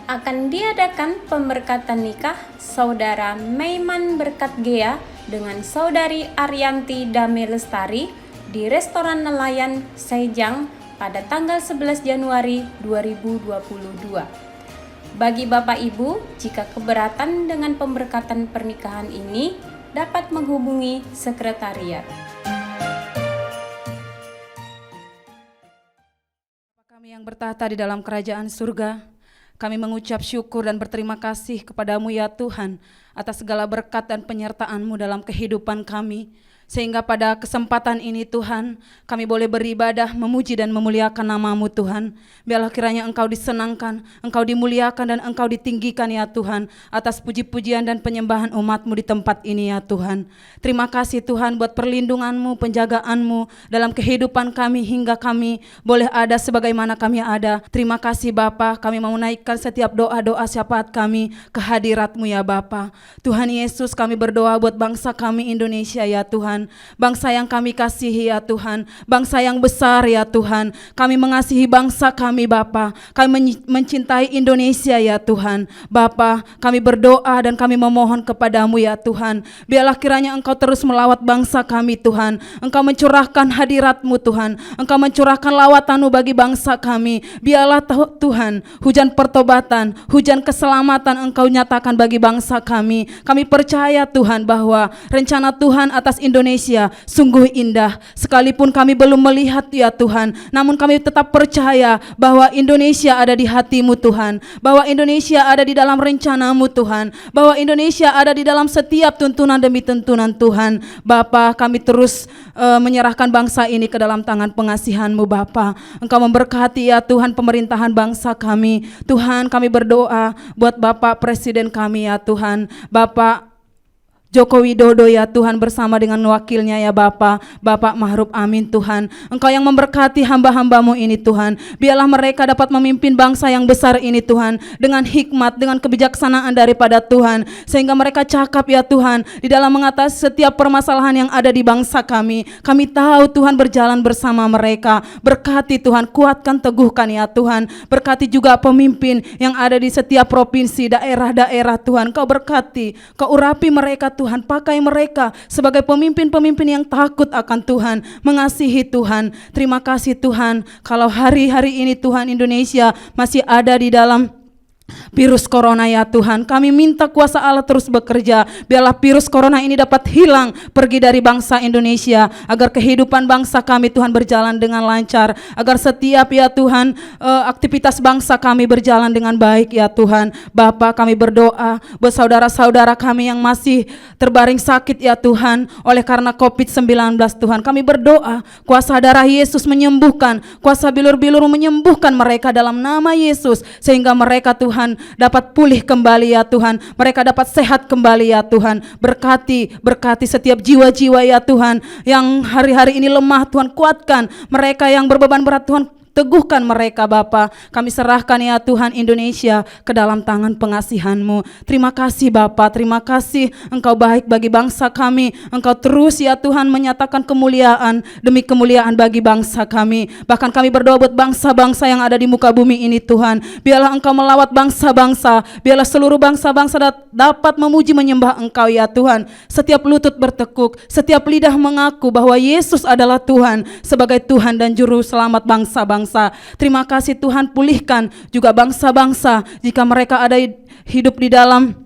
Speaker 5: Akan diadakan pemberkatan nikah Saudara Meiman Berkat Gea dengan Saudari Arianti Dame Lestari di Restoran Nelayan Sejang pada tanggal 11 Januari 2022. Bagi Bapak Ibu, jika keberatan dengan pemberkatan pernikahan ini, dapat menghubungi sekretariat.
Speaker 6: Kami yang bertahta di dalam kerajaan surga, kami mengucap syukur dan berterima kasih kepadamu ya Tuhan atas segala berkat dan penyertaan-Mu dalam kehidupan kami. Sehingga pada kesempatan ini Tuhan, kami boleh beribadah, memuji dan memuliakan nama-Mu Tuhan. Biarlah kiranya Engkau disenangkan, Engkau dimuliakan dan Engkau ditinggikan ya Tuhan, atas puji-pujian dan penyembahan umat-Mu di tempat ini ya Tuhan. Terima kasih Tuhan buat perlindungan-Mu, penjagaan-Mu dalam kehidupan kami hingga kami boleh ada sebagaimana kami ada. Terima kasih Bapa, kami mau naikkan setiap doa-doa syafaat kami ke hadirat-Mu ya Bapa. Tuhan Yesus, kami berdoa buat bangsa kami Indonesia ya Tuhan. Bangsa yang kami kasihi ya Tuhan, bangsa yang besar ya Tuhan. Kami mengasihi bangsa kami Bapa, kami mencintai Indonesia ya Tuhan. Bapa, kami berdoa dan kami memohon kepadamu ya Tuhan. Biarlah kiranya Engkau terus melawat bangsa kami Tuhan. Engkau mencurahkan hadirat-Mu Tuhan, Engkau mencurahkan lawatan-Mu bagi bangsa kami. Biarlah Tuhan, hujan pertobatan, hujan keselamatan Engkau nyatakan bagi bangsa kami. Kami percaya Tuhan bahwa rencana Tuhan atas Indonesia sungguh indah. Sekalipun kami belum melihat ya Tuhan, namun kami tetap percaya bahwa Indonesia ada di hati-Mu Tuhan, bahwa Indonesia ada di dalam rencana-Mu Tuhan, bahwa Indonesia ada di dalam setiap tuntunan demi tuntunan Tuhan. Bapa, kami terus menyerahkan bangsa ini ke dalam tangan pengasihan-Mu Bapa. Engkau memberkati ya Tuhan pemerintahan bangsa kami. Tuhan, kami berdoa buat Bapak Presiden kami ya Tuhan, Bapak Joko Widodo ya Tuhan bersama dengan wakilnya ya Bapa Mahruf Amin Tuhan. Engkau yang memberkati hamba-hamba-Mu ini Tuhan. Biarlah mereka dapat memimpin bangsa yang besar ini Tuhan dengan hikmat, dengan kebijaksanaan daripada Tuhan. Sehingga mereka cakap ya Tuhan di dalam mengatasi setiap permasalahan yang ada di bangsa kami. Kami tahu Tuhan berjalan bersama mereka. Berkati Tuhan, kuatkan, teguhkan ya Tuhan. Berkati juga pemimpin yang ada di setiap provinsi, daerah-daerah Tuhan. Kau berkati, Kau urapi mereka Tuhan, pakai mereka sebagai pemimpin-pemimpin yang takut akan Tuhan, mengasihi Tuhan. Terima kasih Tuhan, kalau hari-hari ini Tuhan Indonesia masih ada di dalam virus corona ya Tuhan, kami minta kuasa Allah terus bekerja. Biarlah virus corona ini dapat hilang, pergi dari bangsa Indonesia, agar kehidupan bangsa kami Tuhan berjalan dengan lancar, agar setiap ya Tuhan aktivitas bangsa kami berjalan dengan baik ya Tuhan. Bapa, kami berdoa buat saudara-saudara kami yang masih terbaring sakit ya Tuhan oleh karena COVID-19 Tuhan. Kami berdoa kuasa darah Yesus menyembuhkan, kuasa bilur-bilur menyembuhkan mereka dalam nama Yesus, sehingga mereka Tuhan dapat pulih kembali ya Tuhan, mereka dapat sehat kembali ya Tuhan. Berkati setiap jiwa-jiwa ya Tuhan yang hari-hari ini lemah Tuhan, kuatkan mereka yang berbeban berat Tuhan, teguhkan mereka Bapa. Kami serahkan ya Tuhan Indonesia ke dalam tangan pengasihan-Mu. Terima kasih Bapa, terima kasih Engkau baik bagi bangsa kami. Engkau terus ya Tuhan menyatakan kemuliaan demi kemuliaan bagi bangsa kami. Bahkan kami berdoa buat bangsa-bangsa yang ada di muka bumi ini Tuhan. Biarlah Engkau melawat bangsa-bangsa, biarlah seluruh bangsa-bangsa dapat memuji menyembah Engkau ya Tuhan. Setiap lutut bertekuk, setiap lidah mengaku bahwa Yesus adalah Tuhan sebagai Tuhan dan Juru Selamat bangsa-bangsa. Terima kasih Tuhan, pulihkan juga bangsa-bangsa jika mereka ada hidup di dalam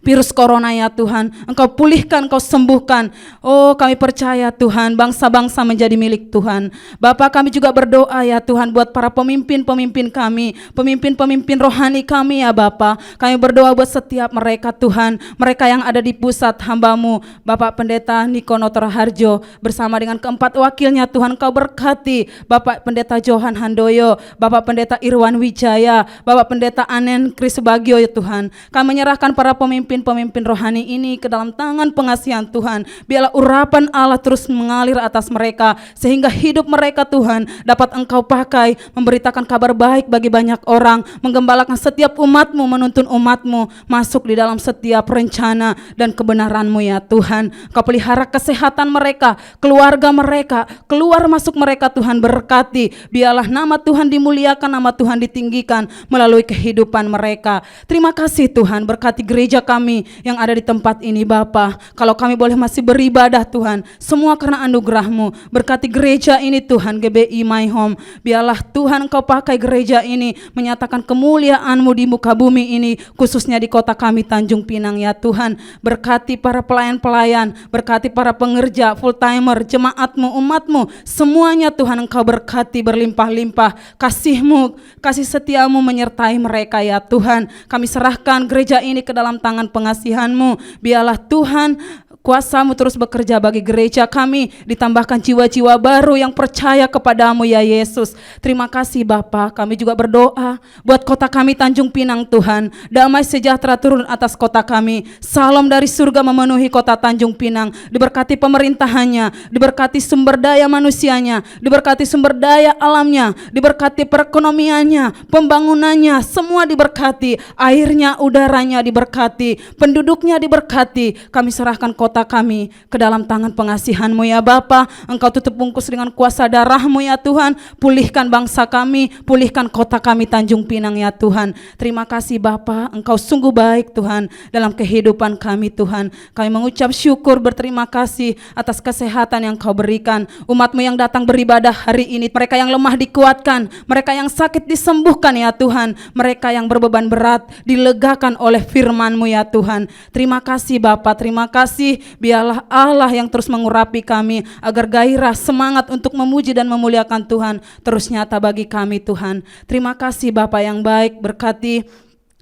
Speaker 6: virus corona ya Tuhan. Engkau pulihkan, Engkau sembuhkan. Oh, kami percaya Tuhan, bangsa-bangsa menjadi milik Tuhan. Bapa, kami juga berdoa ya Tuhan buat para pemimpin-pemimpin kami, pemimpin-pemimpin rohani kami ya Bapa. Kami berdoa buat setiap mereka Tuhan, mereka yang ada di pusat hamba-Mu, Bapak Pendeta Niko Notoraharjo bersama dengan keempat wakilnya Tuhan. Engkau berkati Bapak Pendeta Johan Handoyo, Bapak Pendeta Irwan Wijaya, Bapak Pendeta Anen Krisbagio ya Tuhan. Kami menyerahkan para pemimpin-pemimpin rohani ini ke dalam tangan pengasihan Tuhan. Biarlah urapan Allah terus mengalir atas mereka, sehingga hidup mereka Tuhan dapat Engkau pakai memberitakan kabar baik bagi banyak orang, menggembalakan setiap umat-Mu, menuntun umat-Mu masuk di dalam setiap rencana dan kebenaran-Mu ya Tuhan. Engkau pelihara kesehatan mereka, keluarga mereka, keluar masuk mereka Tuhan, berkati. Biarlah nama Tuhan dimuliakan, nama Tuhan ditinggikan melalui kehidupan mereka. Terima kasih Tuhan, berkati gereja kami yang ada di tempat ini Bapa. Kalau kami boleh masih beribadah Tuhan, semua karena anugerah-Mu. Berkati gereja ini Tuhan, GBI My Home. Biarlah Tuhan Engkau pakai gereja ini menyatakan kemuliaan-Mu di muka bumi ini, khususnya di kota kami Tanjung Pinang ya Tuhan. Berkati para pelayan-pelayan, berkati para pengerja, full timer, jemaat-Mu, umat-Mu, semuanya Tuhan Engkau berkati berlimpah-limpah. Kasih-Mu, kasih setia-Mu menyertai mereka ya Tuhan. Kami serahkan gereja ini ke dalam tangan pengasihan-Mu. Biarlah Tuhan kuasa-Mu terus bekerja bagi gereja kami, ditambahkan jiwa-jiwa baru yang percaya kepada-Mu ya Yesus. Terima kasih Bapa. Kami juga berdoa buat kota kami Tanjung Pinang Tuhan. Damai sejahtera turun atas kota kami. Salam dari surga memenuhi kota Tanjung Pinang. Diberkati pemerintahannya, diberkati sumber daya manusianya, diberkati sumber daya alamnya, diberkati perekonomiannya, pembangunannya, semua diberkati. Airnya, udaranya diberkati, penduduknya diberkati. Kami serahkan kota kami ke dalam tangan pengasihan-Mu ya Bapa. Engkau tutup bungkus dengan kuasa darah-Mu ya Tuhan. Pulihkan bangsa kami, pulihkan kota kami Tanjung Pinang ya Tuhan. Terima kasih Bapa, Engkau sungguh baik Tuhan dalam kehidupan kami Tuhan. Kami mengucap syukur, berterima kasih atas kesehatan yang Kau berikan. Umat-Mu yang datang beribadah hari ini, mereka yang lemah dikuatkan, mereka yang sakit disembuhkan ya Tuhan, mereka yang berbeban berat dilegakan oleh firman-Mu ya Tuhan. Terima kasih Bapa, terima kasih. Biarlah Allah yang terus mengurapi kami agar gairah semangat untuk memuji dan memuliakan Tuhan terus nyata bagi kami Tuhan. Terima kasih Bapa yang baik, berkati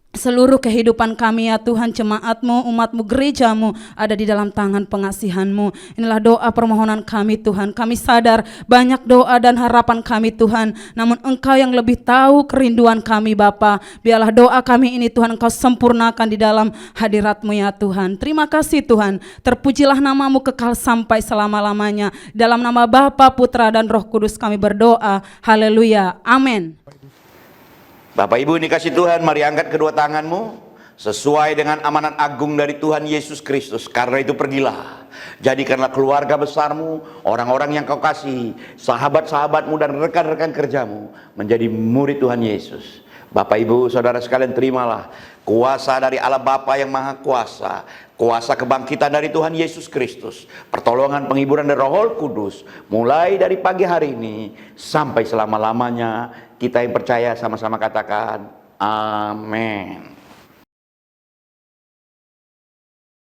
Speaker 6: seluruh kehidupan kami ya Tuhan. Jemaat-Mu, umat-Mu, gereja-Mu ada di dalam tangan pengasihan-Mu. Inilah doa permohonan kami Tuhan. Kami sadar banyak doa dan harapan kami Tuhan, namun Engkau yang lebih tahu kerinduan kami Bapa. Biarlah doa kami ini Tuhan Engkau sempurnakan di dalam hadirat-Mu ya Tuhan. Terima kasih Tuhan. Terpujilah nama-Mu kekal sampai selama-lamanya. Dalam nama Bapa, Putra dan Roh Kudus kami berdoa. Haleluya. Amin.
Speaker 7: Bapak Ibu dikasih Tuhan, mari angkat kedua tanganmu sesuai dengan amanat agung dari Tuhan Yesus Kristus. Karena itu pergilah, jadikanlah keluarga besarmu, orang-orang yang Kau kasih, sahabat-sahabatmu dan rekan-rekan kerjamu menjadi murid Tuhan Yesus. Bapak Ibu Saudara sekalian, terimalah kuasa dari Allah Bapa yang Maha Kuasa, kuasa kebangkitan dari Tuhan Yesus Kristus, pertolongan penghiburan dari Roh Kudus, mulai dari pagi hari ini sampai selama-lamanya. Kita yang percaya sama-sama katakan amin.